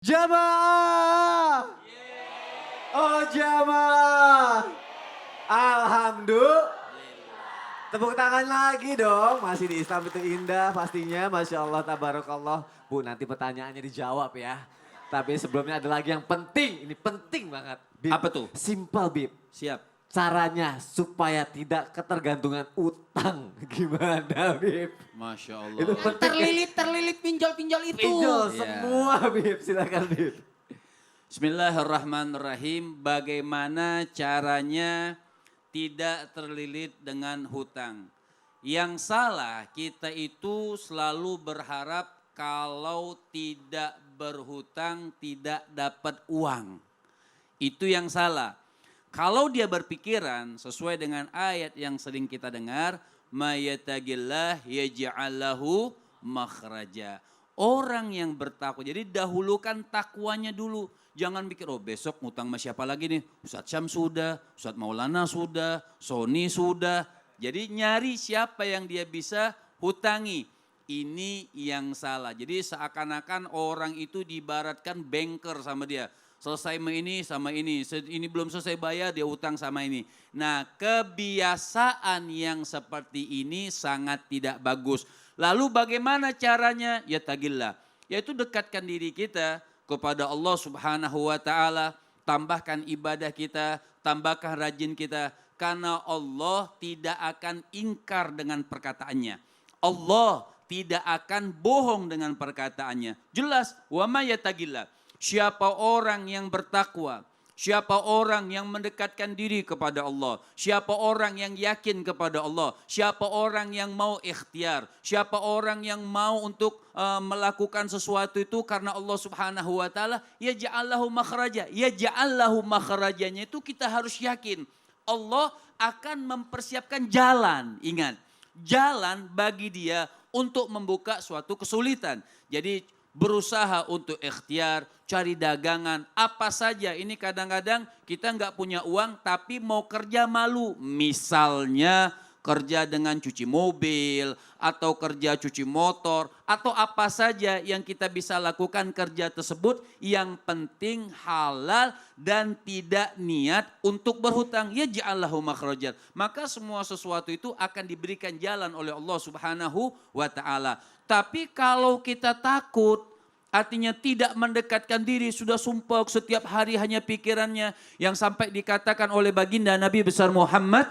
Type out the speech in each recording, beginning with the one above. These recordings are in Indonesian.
Jamaah. Oh jamaah. Alhamdulillah. Tepuk tangan lagi dong. Masih di Islam itu indah pastinya. Masya Allah, tabarakallah. Bu, nanti pertanyaannya dijawab ya. Tapi sebelumnya ada lagi yang penting. Ini penting banget. Bib. Apa tuh? Simpel Bib. Siap. Caranya supaya tidak ketergantungan utang. Gimana Bib? Masya Allah. Itu penting. Terlilit pinjol-pinjol itu. Pinjol Iya. semua Bib. Silakan Bib. Bismillahirrahmanirrahim. Bagaimana caranya tidak terlilit dengan hutang? Yang salah kita itu selalu berharap kalau tidak berhutang tidak dapat uang. Itu yang salah. Kalau dia berpikiran sesuai dengan ayat yang sering kita dengar, mayatagillah yaj'al lahu makhraja. Orang yang bertakwa, jadi dahulukan takwanya dulu. Jangan pikir, oh besok ngutang sama siapa lagi nih. Ustadz Syam sudah, Ustadz Maulana sudah, Sony sudah. Jadi nyari siapa yang dia bisa hutangi. Ini yang salah. Jadi seakan-akan orang itu diibaratkan banker sama dia. Selesai sama ini belum selesai bayar dia utang sama ini. Nah kebiasaan yang seperti ini sangat tidak bagus. Lalu bagaimana caranya? Ya tagillah, yaitu dekatkan diri kita kepada Allah Subhanahu wa taala, tambahkan ibadah kita, tambahkan rajin kita karena Allah tidak akan ingkar dengan perkataannya. Allah tidak akan bohong dengan perkataannya. Jelas, wa may yattaqillah. Siapa orang yang bertakwa, siapa orang yang mendekatkan diri kepada Allah, siapa orang yang yakin kepada Allah, siapa orang yang mau ikhtiar, siapa orang yang mau untuk melakukan sesuatu itu karena Allah Subhanahu wa taala, ya ja'allahu makhraja. Ya ja'allahu makhrajanya itu kita harus yakin Allah akan mempersiapkan jalan. Ingat, jalan bagi dia untuk membuka suatu kesulitan. Jadi berusaha untuk ikhtiar, cari dagangan, apa saja. Ini kadang-kadang kita nggak punya uang tapi mau kerja malu. Misalnya kerja dengan cuci mobil atau kerja cuci motor atau apa saja yang kita bisa lakukan kerja tersebut. Yang penting halal dan tidak niat untuk berhutang. Ya ja'allahu makhrajat. Maka semua sesuatu itu akan diberikan jalan oleh Allah Subhanahu wa ta'ala. Tapi kalau kita takut, artinya tidak mendekatkan diri, sudah sumpah setiap hari hanya pikirannya. Yang sampai dikatakan oleh baginda Nabi besar Muhammad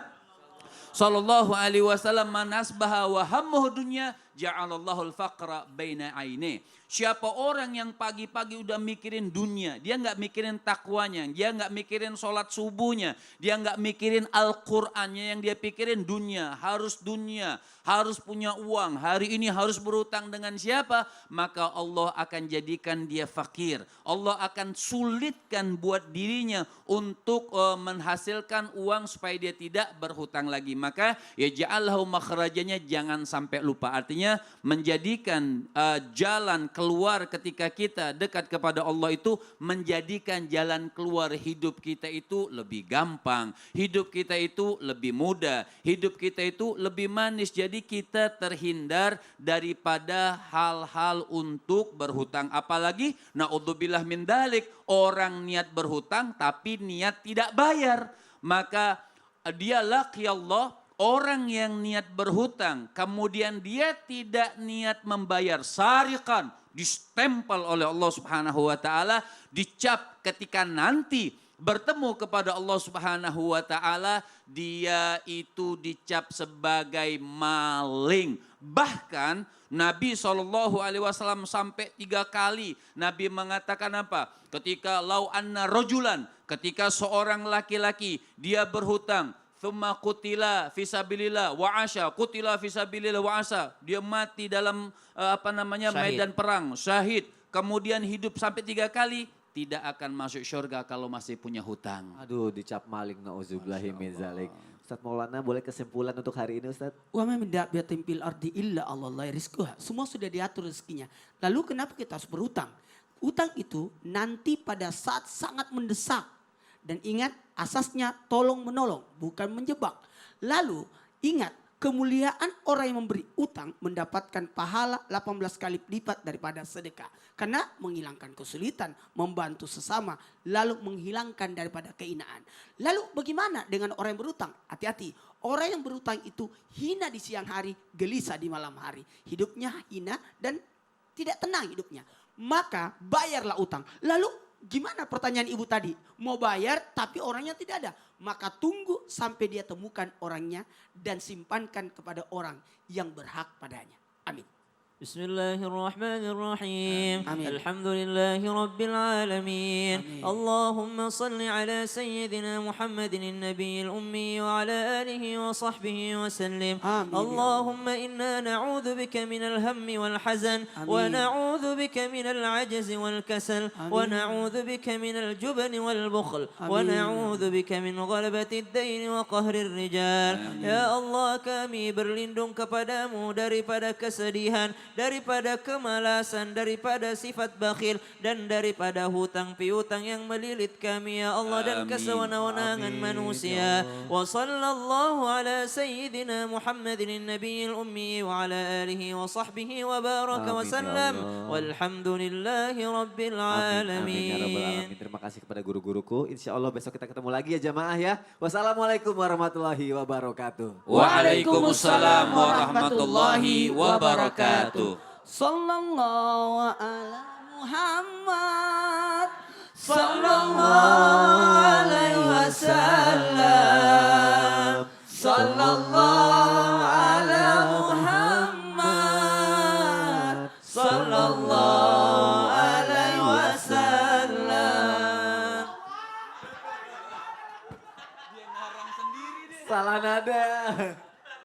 sallallahu alaihi wasallam, man asbaha wa hammuhu dunya ja'alallahu al-faqra baina aini. Siapa orang yang pagi-pagi udah mikirin dunia, dia nggak mikirin takwanya, dia nggak mikirin sholat subuhnya, dia nggak mikirin Al-Qur'annya, yang dia pikirin dunia, harus punya uang, hari ini harus berutang dengan siapa, maka Allah akan jadikan dia fakir. Allah akan sulitkan buat dirinya untuk menghasilkan uang supaya dia tidak berhutang lagi. Maka ya ja'allahu makhrajanya jangan sampai lupa. Artinya menjadikan jalan keluar ketika kita dekat kepada Allah itu menjadikan jalan keluar hidup kita itu lebih gampang. Hidup kita itu lebih mudah. Hidup kita itu lebih manis. Jadi kita terhindar daripada hal-hal untuk berhutang. Apalagi na'udzubillah min dalik, orang niat berhutang tapi niat tidak bayar. Maka dia laqiyallah. Orang yang niat berhutang, kemudian dia tidak niat membayar, sarikan, distempel oleh Allah Subhanahu wa taala, dicap ketika nanti bertemu kepada Allah Subhanahu wa taala, dia itu dicap sebagai maling. Bahkan Nabi SAW sampai 3 kali Nabi mengatakan apa? Ketika lau anna rojulan, ketika seorang laki-laki dia berhutang, thumma qutila fisabilillah wa asya, qutila fisabilillah wa asya. Dia mati dalam medan perang, syahid. Kemudian hidup sampai 3 kali, tidak akan masuk syurga kalau masih punya hutang. Aduh, dicap maling, na'udzubillahi min dzalik. Ustadz Maulana, boleh kesimpulan untuk hari ini Ustadz? Wa ma min dabbatin fil ardi illa Allah rizquha. Semua sudah diatur rezekinya. Lalu kenapa kita harus berhutang? Utang itu nanti pada saat sangat mendesak. Dan ingat asasnya tolong menolong, bukan menjebak. Lalu ingat kemuliaan orang yang memberi utang mendapatkan pahala 18 kali lipat daripada sedekah. Karena menghilangkan kesulitan, membantu sesama, lalu menghilangkan daripada keinaan. Lalu bagaimana dengan orang yang berutang? Hati-hati, orang yang berutang itu hina di siang hari, gelisah di malam hari. Hidupnya hina dan tidak tenang hidupnya. Maka bayarlah utang. Lalu gimana pertanyaan ibu tadi? Mau bayar tapi orangnya tidak ada. Maka tunggu sampai dia temukan orangnya dan simpankan kepada orang yang berhak padanya. Amin. بسم الله الرحمن الرحيم آمين. الحمد لله رب العالمين آمين. اللهم صل على سيدنا محمد النبي الأمي وعلى آله وصحبه وسلم آمين. اللهم إنا نعوذ بك من الهم والحزن آمين. ونعوذ بك من العجز والكسل آمين. ونعوذ بك من الجبن والبخل آمين. ونعوذ بك من غلبة الدين وقهر الرجال يا الله kami berlindung kepadamu daripada kesedihan, daripada kemalasan, daripada sifat bakhil dan daripada hutang piutang yang melilit kami ya Allah dan Amin. kesewenang-wenangan Amin, manusia. ya Allah. Wa sallallahu ala sayyidina Muhammadin nabiyil ummi wa ala alihi wa sahbihi wa baraka wa Amin, ya sallam. Allah. Walhamdulillahi rabbil Amin, amin, ya Rabbal alamin. alamin. Terima kasih kepada guru-guruku. Insya Allah besok kita ketemu lagi ya jamaah ya. Wassalamualaikum warahmatullahi wabarakatuh. Waalaikumsalam warahmatullahi wabarakatuh. Sallallahu ala Muhammad. Sallallahu alaihi wasallam. Sallallahu ala Muhammad. Sallallahu alaihi wasallam. Salah nada.